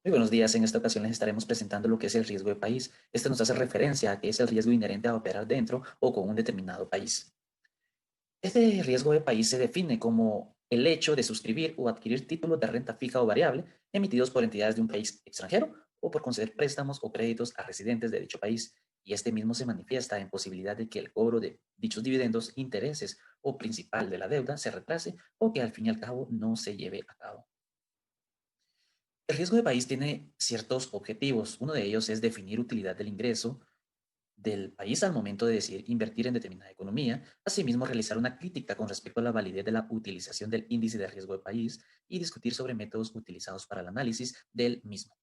Muy buenos días. En esta ocasión les estaremos presentando lo que es el riesgo de país. Este nos hace referencia a que es el riesgo inherente a operar dentro o con un determinado país. Este riesgo de país se define como el hecho de suscribir o adquirir títulos de renta fija o variable emitidos por entidades de un país extranjero o por conceder préstamos o créditos a residentes de dicho país. Y este mismo se manifiesta en posibilidad de que el cobro de dichos dividendos, intereses o principal de la deuda se retrase o que al fin y al cabo no se lleve a cabo. El riesgo de país tiene ciertos objetivos. Uno de ellos es definir utilidad del ingreso del país al momento de decidir invertir en determinada economía, asimismo realizar una crítica con respecto a la validez de la utilización del índice de riesgo de país y discutir sobre métodos utilizados para el análisis del mismo.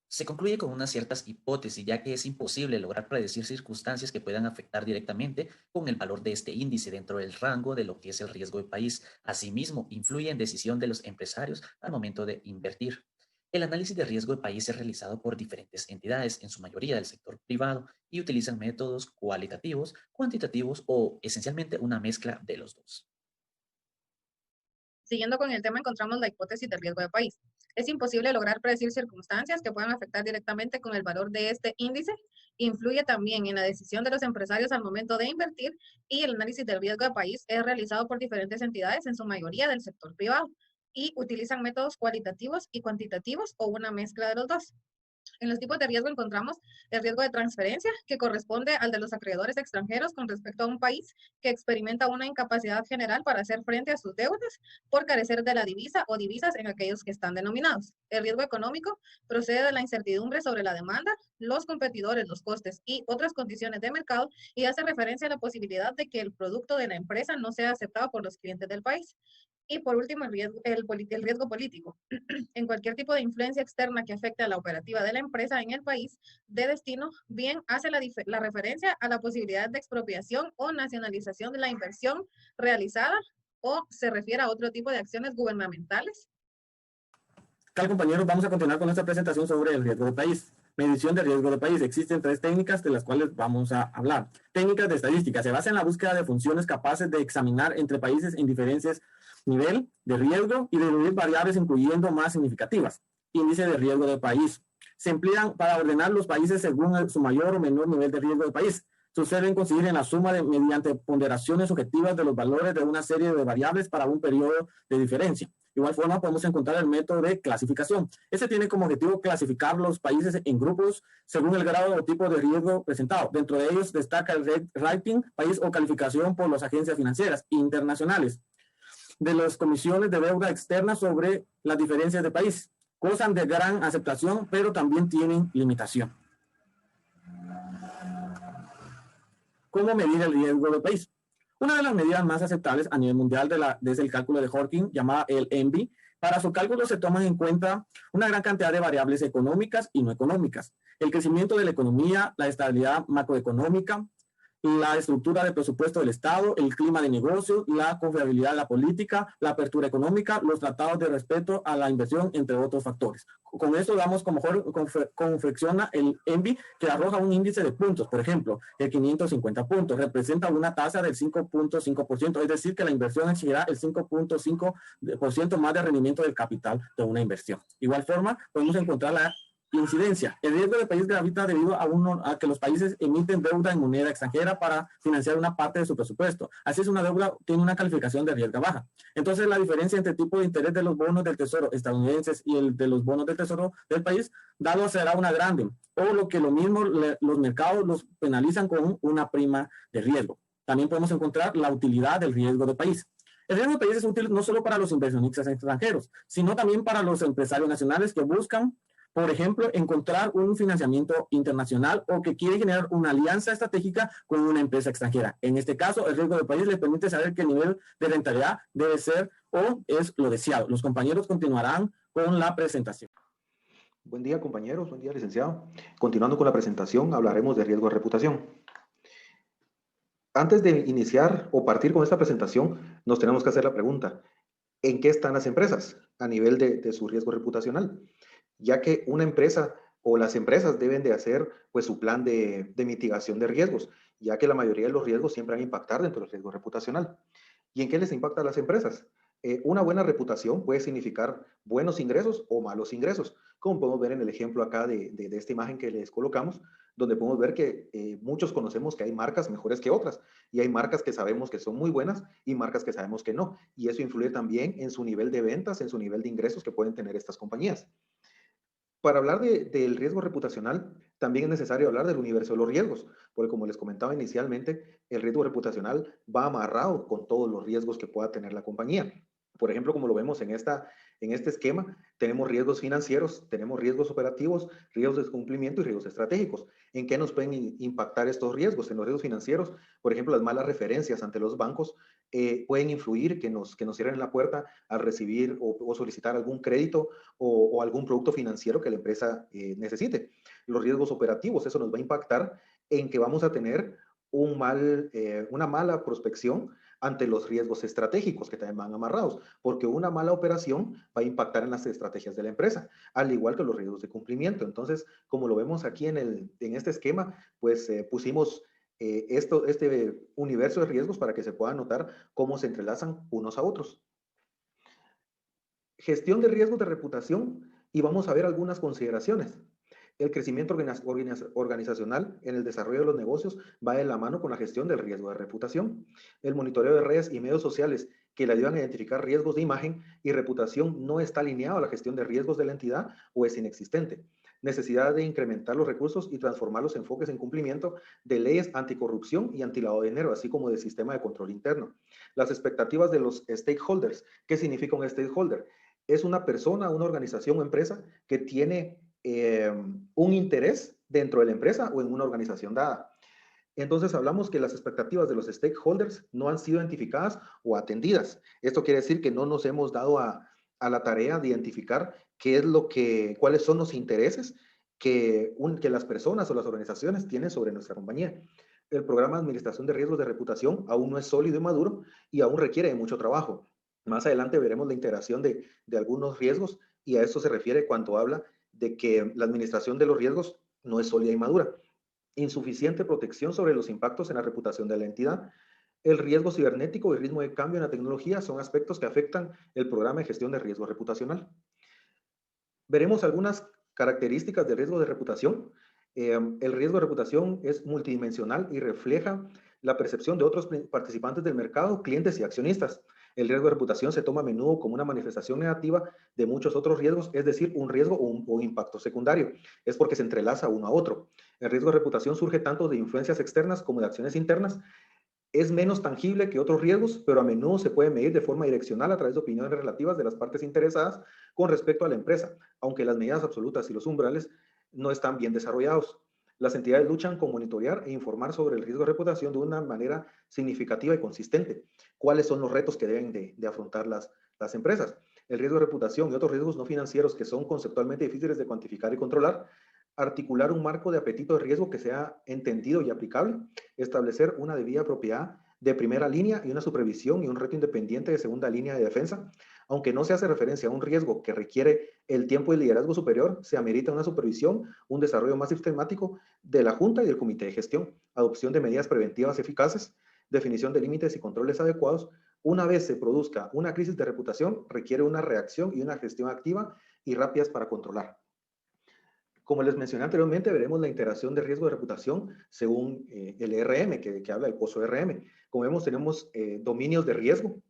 Se concluye con unas ciertas hipótesis, ya que es imposible lograr predecir circunstancias que puedan afectar directamente con el valor de este índice dentro del rango de lo que es el riesgo de país. Asimismo, influye en decisión de los empresarios al momento de invertir. El análisis de riesgo de país es realizado por diferentes entidades, en su mayoría del sector privado, y utilizan métodos cualitativos, cuantitativos o esencialmente una mezcla de los dos. Siguiendo con el tema, encontramos la hipótesis de riesgo de país. Es imposible lograr predecir circunstancias que puedan afectar directamente con el valor de este índice. Influye también en la decisión de los empresarios al momento de invertir y el análisis del riesgo de país es realizado por diferentes entidades, en su mayoría del sector privado, y utilizan métodos cualitativos y cuantitativos o una mezcla de los dos. En los tipos de riesgo encontramos el riesgo de transferencia, que corresponde al de los acreedores extranjeros con respecto a un país que experimenta una incapacidad general para hacer frente a sus deudas por carecer de la divisa o divisas en aquellos que están denominados. El riesgo económico procede de la incertidumbre sobre la demanda, los competidores, los costes y otras condiciones de mercado y hace referencia a la posibilidad de que el producto de la empresa no sea aceptado por los clientes del país. Y por último, el riesgo político. En cualquier tipo de influencia externa que afecte a la operativa de la empresa en el país de destino, bien hace la referencia a la posibilidad de expropiación o nacionalización de la inversión realizada o se refiere a otro tipo de acciones gubernamentales. Tal compañeros, vamos a continuar con nuestra presentación sobre el riesgo de país. Medición de riesgo de país. Existen tres técnicas de las cuales vamos a hablar. Técnicas de estadística. Se basa en la búsqueda de funciones capaces de examinar entre países en diferentes nivel de riesgo y de dividir variables incluyendo más significativas. Índice de riesgo de país. Se emplean para ordenar los países según su mayor o menor nivel de riesgo de país. Suelen conseguir en la suma mediante ponderaciones objetivas de los valores de una serie de variables para un periodo de diferencia. De igual forma, podemos encontrar el método de clasificación. Este tiene como objetivo clasificar los países en grupos según el grado o tipo de riesgo presentado. Dentro de ellos destaca el rating, país o calificación por las agencias financieras internacionales de las comisiones de deuda externa sobre las diferencias de país. Gozan de gran aceptación, pero también tienen limitación. ¿Cómo medir el riesgo del país? Una de las medidas más aceptables a nivel mundial es el cálculo de Hawking, llamada el ENVI. Para su cálculo se toman en cuenta una gran cantidad de variables económicas y no económicas. El crecimiento de la economía, la estabilidad macroeconómica, la estructura de presupuesto del Estado, el clima de negocios, la confiabilidad de la política, la apertura económica, los tratados de respeto a la inversión, entre otros factores. Con eso damos como mejor confecciona el ENVI, que arroja un índice de puntos. Por ejemplo, el 550 puntos representa una tasa del 5.5%, es decir, que la inversión exigirá el 5.5% más de rendimiento del capital de una inversión. De igual forma, podemos encontrar la incidencia. El riesgo del país gravita debido a que los países emiten deuda en moneda extranjera para financiar una parte de su presupuesto. Así es, una deuda tiene una calificación de riesgo baja. Entonces, la diferencia entre el tipo de interés de los bonos del tesoro estadounidenses y el de los bonos del tesoro del país, dado será una grande. O lo mismo, los mercados los penalizan con una prima de riesgo. También podemos encontrar la utilidad del riesgo del país. El riesgo del país es útil no solo para los inversionistas extranjeros, sino también para los empresarios nacionales que buscan, por ejemplo, encontrar un financiamiento internacional o que quiere generar una alianza estratégica con una empresa extranjera. En este caso, el riesgo del país le permite saber qué nivel de rentabilidad debe ser o es lo deseado. Los compañeros continuarán con la presentación. Buen día, compañeros. Buen día, licenciado. Continuando con la presentación, hablaremos de riesgo de reputación. Antes de iniciar o partir con esta presentación, nos tenemos que hacer la pregunta: ¿en qué están las empresas a nivel de su riesgo reputacional? Ya que una empresa o las empresas deben de hacer pues su plan de mitigación de riesgos, ya que la mayoría de los riesgos siempre van a impactar dentro del riesgo reputacional. ¿Y en qué les impacta a las empresas? Una buena reputación puede significar buenos ingresos o malos ingresos, como podemos ver en el ejemplo acá de esta imagen que les colocamos, donde podemos ver que muchos conocemos que hay marcas mejores que otras, y hay marcas que sabemos que son muy buenas y marcas que sabemos que no, y eso influye también en su nivel de ventas, en su nivel de ingresos que pueden tener estas compañías. Para hablar del riesgo reputacional, también es necesario hablar del universo de los riesgos, porque como les comentaba inicialmente, el riesgo reputacional va amarrado con todos los riesgos que pueda tener la compañía. Por ejemplo, como lo vemos en este esquema, tenemos riesgos financieros, tenemos riesgos operativos, riesgos de cumplimiento y riesgos estratégicos. ¿En qué nos pueden impactar estos riesgos? En los riesgos financieros, por ejemplo, las malas referencias ante los bancos pueden influir que nos cierren la puerta al recibir o solicitar algún crédito o algún producto financiero que la empresa necesite. Los riesgos operativos, eso nos va a impactar en que vamos a tener una mala prospección ante los riesgos estratégicos que también van amarrados, porque una mala operación va a impactar en las estrategias de la empresa, al igual que los riesgos de cumplimiento. Entonces, como lo vemos aquí en este esquema, pues pusimos este universo de riesgos para que se pueda notar cómo se entrelazan unos a otros. Gestión de riesgos de reputación, y vamos a ver algunas consideraciones. El crecimiento organizacional en el desarrollo de los negocios va de la mano con la gestión del riesgo de reputación. El monitoreo de redes y medios sociales que le ayudan a identificar riesgos de imagen y reputación no está alineado a la gestión de riesgos de la entidad o es inexistente. Necesidad de incrementar los recursos y transformar los enfoques en cumplimiento de leyes anticorrupción y antilavado de dinero, así como del sistema de control interno. Las expectativas de los stakeholders. ¿Qué significa un stakeholder? Es una persona, una organización o empresa que tiene un interés dentro de la empresa o en una organización dada. Entonces hablamos que las expectativas de los stakeholders no han sido identificadas o atendidas. Esto quiere decir que no nos hemos dado a la tarea de identificar cuáles son los intereses que las personas o las organizaciones tienen sobre nuestra compañía. El programa de administración de riesgos de reputación aún no es sólido y maduro y aún requiere de mucho trabajo. Más adelante veremos la integración de algunos riesgos y a esto se refiere cuando habla de que la administración de los riesgos no es sólida y madura. Insuficiente protección sobre los impactos en la reputación de la entidad. El riesgo cibernético y ritmo de cambio en la tecnología son aspectos que afectan el programa de gestión de riesgo reputacional. Veremos algunas características del riesgo de reputación. El riesgo de reputación es multidimensional y refleja la percepción de otros participantes del mercado, clientes y accionistas. El riesgo de reputación se toma a menudo como una manifestación negativa de muchos otros riesgos, es decir, un riesgo o un impacto secundario. Es porque se entrelaza uno a otro. El riesgo de reputación surge tanto de influencias externas como de acciones internas. Es menos tangible que otros riesgos, pero a menudo se puede medir de forma direccional a través de opiniones relativas de las partes interesadas con respecto a la empresa, aunque las medidas absolutas y los umbrales no están bien desarrollados. Las entidades luchan con monitorear e informar sobre el riesgo de reputación de una manera significativa y consistente. ¿Cuáles son los retos que deben de afrontar las empresas? El riesgo de reputación y otros riesgos no financieros que son conceptualmente difíciles de cuantificar y controlar. Articular un marco de apetito de riesgo que sea entendido y aplicable, establecer una debida propiedad de primera línea y una supervisión y un reto independiente de segunda línea de defensa. Aunque no se hace referencia a un riesgo que requiere el tiempo y liderazgo superior, se amerita una supervisión, un desarrollo más sistemático de la Junta y del Comité de Gestión, adopción de medidas preventivas eficaces, definición de límites y controles adecuados. Una vez se produzca una crisis de reputación, requiere una reacción y una gestión activa y rápidas para controlar. Como les mencioné anteriormente, veremos la integración de riesgo de reputación según el ERM, que habla del pozo ERM. Como vemos, tenemos dominios de riesgo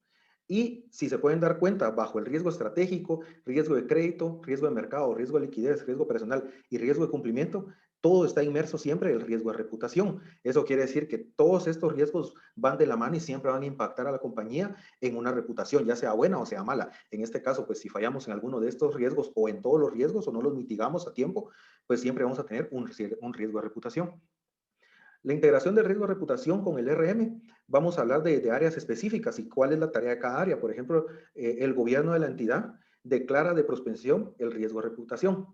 y, si se pueden dar cuenta, bajo el riesgo estratégico, riesgo de crédito, riesgo de mercado, riesgo de liquidez, riesgo operacional y riesgo de cumplimiento, todo está inmerso siempre en el riesgo de reputación. Eso quiere decir que todos estos riesgos van de la mano y siempre van a impactar a la compañía en una reputación, ya sea buena o sea mala. En este caso, pues si fallamos en alguno de estos riesgos o en todos los riesgos o no los mitigamos a tiempo, pues siempre vamos a tener un riesgo de reputación. La integración del riesgo de reputación con el RM, vamos a hablar de áreas específicas y cuál es la tarea de cada área. Por ejemplo, el gobierno de la entidad declara de prospección el riesgo de reputación.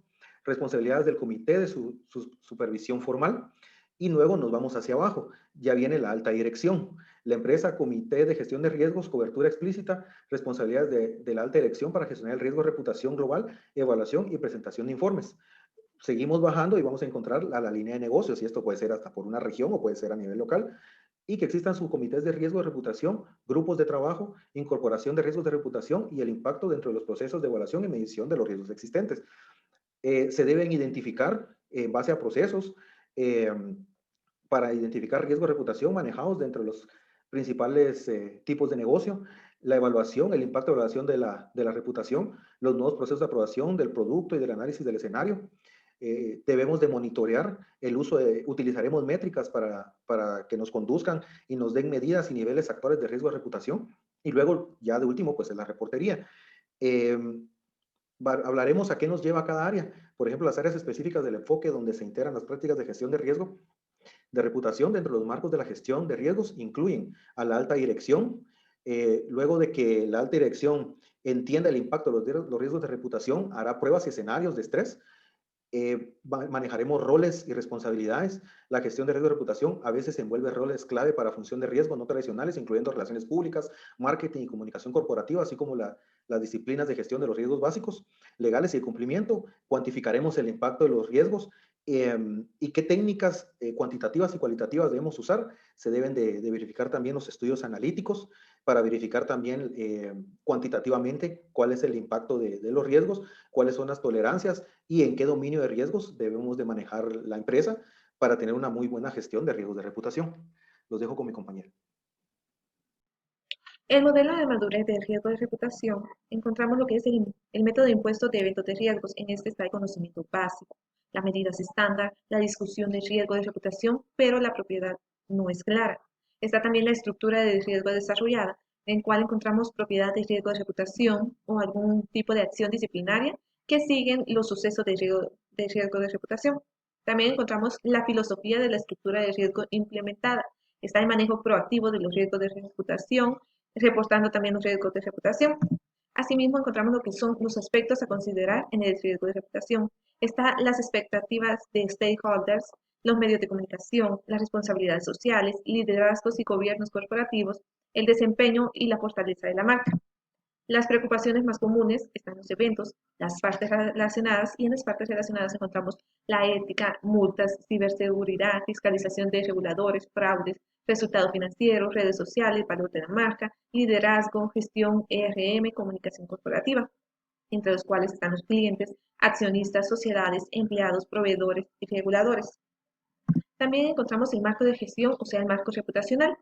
Responsabilidades del comité de su supervisión formal. Y luego nos vamos hacia abajo. Ya viene la alta dirección. La empresa, comité de gestión de riesgos, cobertura explícita, responsabilidades de la alta dirección para gestionar el riesgo de reputación global, evaluación y presentación de informes. Seguimos bajando y vamos a encontrar la línea de negocios, y esto puede ser hasta por una región o puede ser a nivel local. y que existan subcomités de riesgo de reputación, grupos de trabajo, incorporación de riesgos de reputación y el impacto dentro de los procesos de evaluación y medición de los riesgos existentes. Se deben identificar en base a procesos para identificar riesgos de reputación manejados dentro de los principales tipos de negocio, la evaluación, el impacto de evaluación de la reputación, los nuevos procesos de aprobación del producto y del análisis del escenario. Debemos de monitorear el uso utilizaremos métricas para que nos conduzcan y nos den medidas y niveles actuales de riesgo de reputación. Y luego, ya de último, pues es la reportería. Hablaremos a qué nos lleva cada área. Por ejemplo, las áreas específicas del enfoque donde se integran las prácticas de gestión de riesgo de reputación dentro de los marcos de la gestión de riesgos incluyen a la alta dirección. Luego de que la alta dirección entienda el impacto de los riesgos de reputación, hará pruebas y escenarios de estrés. Manejaremos roles y responsabilidades. La gestión de riesgo de reputación a veces envuelve roles clave para función de riesgo no tradicionales, incluyendo relaciones públicas, marketing y comunicación corporativa, así como las disciplinas de gestión de los riesgos básicos, legales y de cumplimiento. Cuantificaremos el impacto de los riesgos y qué técnicas cuantitativas y cualitativas debemos usar. Se deben de verificar también los estudios analíticos para verificar también cuantitativamente cuál es el impacto de los riesgos, cuáles son las tolerancias y en qué dominio de riesgos debemos de manejar la empresa para tener una muy buena gestión de riesgos de reputación. Los dejo con mi compañero. El modelo de madurez del riesgo de reputación, encontramos lo que es el método de impuesto de eventos de riesgos. En este está el conocimiento básico, las medidas estándar, la discusión de riesgo de reputación, pero la propiedad no es clara. Está también la estructura de riesgo desarrollada, en cual encontramos propiedad de riesgo de reputación o algún tipo de acción disciplinaria que siguen los sucesos de riesgo de reputación. También encontramos la filosofía de la estructura de riesgo implementada. Está el manejo proactivo de los riesgos de reputación, reportando también los riesgos de reputación. Asimismo, encontramos lo que son los aspectos a considerar en el riesgo de reputación. Están las expectativas de stakeholders, los medios de comunicación, las responsabilidades sociales, liderazgos y gobiernos corporativos, el desempeño y la fortaleza de la marca. Las preocupaciones más comunes están en los eventos, las partes relacionadas, y en las partes relacionadas encontramos la ética, multas, ciberseguridad, fiscalización de reguladores, fraudes, resultados financieros, redes sociales, valor de la marca, liderazgo, gestión, ERM, comunicación corporativa, entre los cuales están los clientes, accionistas, sociedades, empleados, proveedores y reguladores. También encontramos el marco de gestión, o sea, el marco reputacional.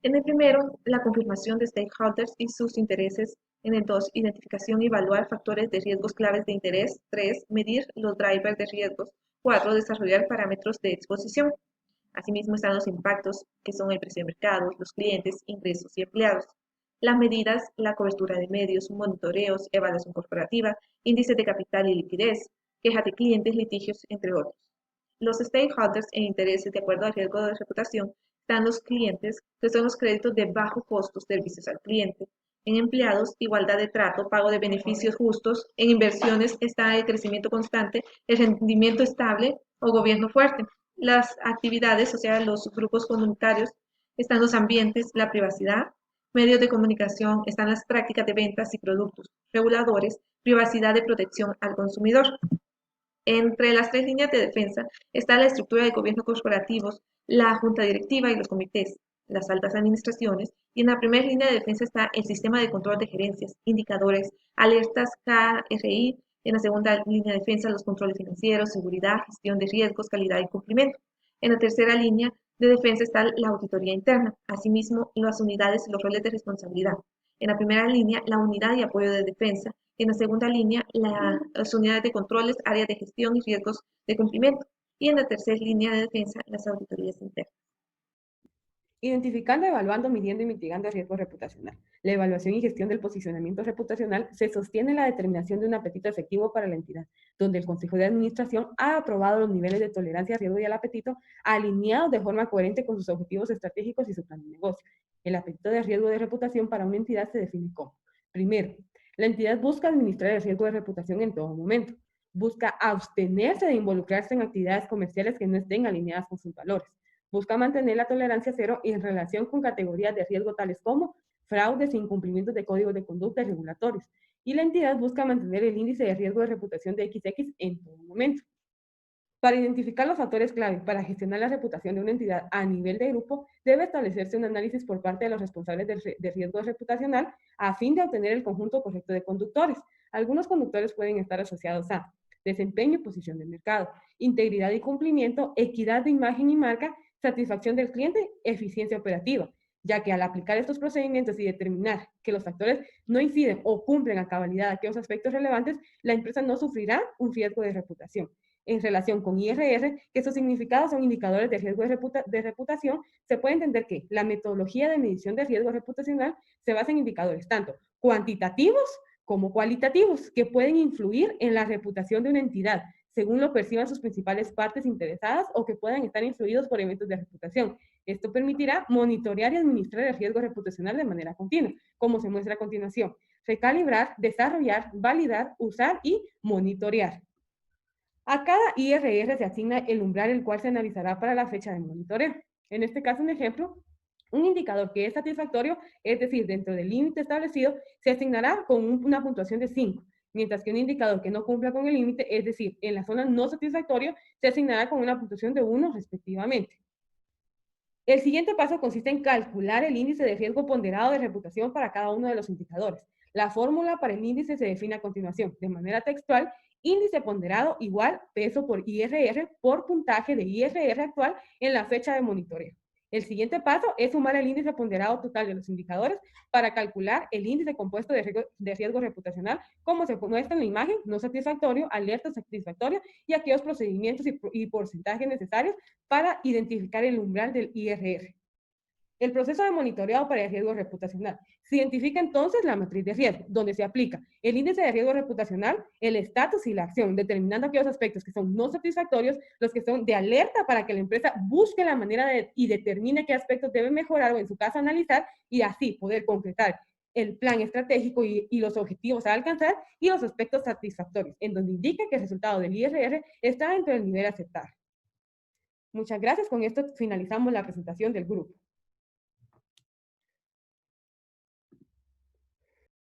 En el primero, la confirmación de stakeholders y sus intereses. En el 2, identificación y evaluar factores de riesgos claves de interés. 3, medir los drivers de riesgos. 4, desarrollar parámetros de exposición. Asimismo están los impactos, que son el precio de mercado, los clientes, ingresos y empleados. Las medidas, la cobertura de medios, monitoreos, evaluación corporativa, índices de capital y liquidez, quejas de clientes, litigios, entre otros. Los stakeholders e intereses de acuerdo al riesgo de reputación están los clientes, que son los créditos de bajo costo, servicios al cliente. En empleados, igualdad de trato, pago de beneficios justos. En inversiones está el crecimiento constante, el rendimiento estable o gobierno fuerte. Las actividades, o sea, los grupos comunitarios, están los ambientes, la privacidad. Medios de comunicación, están las prácticas de ventas y productos. Reguladores, privacidad de protección al consumidor. Entre las 3 líneas de defensa está la estructura de gobierno corporativos, la junta directiva y los comités, las altas administraciones, y en la primera línea de defensa está el sistema de control de gerencias, indicadores, alertas KRI, en la segunda línea de defensa los controles financieros, seguridad, gestión de riesgos, calidad y cumplimiento. En la tercera línea de defensa está la auditoría interna, asimismo las unidades y los roles de responsabilidad. En la primera línea, la unidad y apoyo de defensa. En la segunda línea, las unidades de controles, áreas de gestión y riesgos de cumplimiento. Y en la tercera línea de defensa, las auditorías internas. Identificando, evaluando, midiendo y mitigando el riesgo reputacional. La evaluación y gestión del posicionamiento reputacional se sostiene en la determinación de un apetito efectivo para la entidad, donde el Consejo de Administración ha aprobado los niveles de tolerancia al riesgo y al apetito alineados de forma coherente con sus objetivos estratégicos y su plan de negocio. El apetito de riesgo de reputación para una entidad se define como: primero, la entidad busca administrar el riesgo de reputación en todo momento. Busca abstenerse de involucrarse en actividades comerciales que no estén alineadas con sus valores. Busca mantener la tolerancia cero en relación con categorías de riesgo tales como fraudes e incumplimientos de códigos de conducta y regulatorios. Y la entidad busca mantener el índice de riesgo de reputación de XX en todo momento. Para identificar los factores clave para gestionar la reputación de una entidad a nivel de grupo, debe establecerse un análisis por parte de los responsables de riesgo reputacional a fin de obtener el conjunto correcto de conductores. Algunos conductores pueden estar asociados a desempeño y posición de mercado, integridad y cumplimiento, equidad de imagen y marca, satisfacción del cliente, eficiencia operativa, ya que al aplicar estos procedimientos y determinar que los factores no inciden o cumplen a cabalidad aquellos aspectos relevantes, la empresa no sufrirá un riesgo de reputación. En relación con IRR, que sus significados son indicadores de riesgo de reputación, se puede entender que la metodología de medición de riesgo reputacional se basa en indicadores tanto cuantitativos como cualitativos que pueden influir en la reputación de una entidad, según lo perciban sus principales partes interesadas o que puedan estar influidos por eventos de reputación. Esto permitirá monitorear y administrar el riesgo reputacional de manera continua, como se muestra a continuación. Recalibrar, desarrollar, validar, usar y monitorear. A cada IRR se asigna el umbral el cual se analizará para la fecha de monitoreo. En este caso, un ejemplo, un indicador que es satisfactorio, es decir, dentro del límite establecido, se asignará con una puntuación de 5, mientras que un indicador que no cumpla con el límite, es decir, en la zona no satisfactorio, se asignará con una puntuación de 1 respectivamente. El siguiente paso consiste en calcular el índice de riesgo ponderado de reputación para cada uno de los indicadores. La fórmula para el índice se define a continuación, de manera textual: índice ponderado igual peso por IRR por puntaje de IRR actual en la fecha de monitoreo. El siguiente paso es sumar el índice ponderado total de los indicadores para calcular el índice compuesto de riesgo reputacional, como se muestra en la imagen: no satisfactorio, alerta satisfactorio y aquellos procedimientos y porcentajes necesarios para identificar el umbral del IRR. El proceso de monitoreado para el riesgo reputacional. Se identifica entonces la matriz de riesgo, donde se aplica el índice de riesgo reputacional, el estatus y la acción, determinando aquellos aspectos que son no satisfactorios, los que son de alerta para que la empresa busque la manera y determine qué aspectos debe mejorar o en su caso analizar, y así poder concretar el plan estratégico y los objetivos a alcanzar, y los aspectos satisfactorios, en donde indica que el resultado del IRR está dentro del nivel aceptable. Muchas gracias. Con esto finalizamos la presentación del grupo.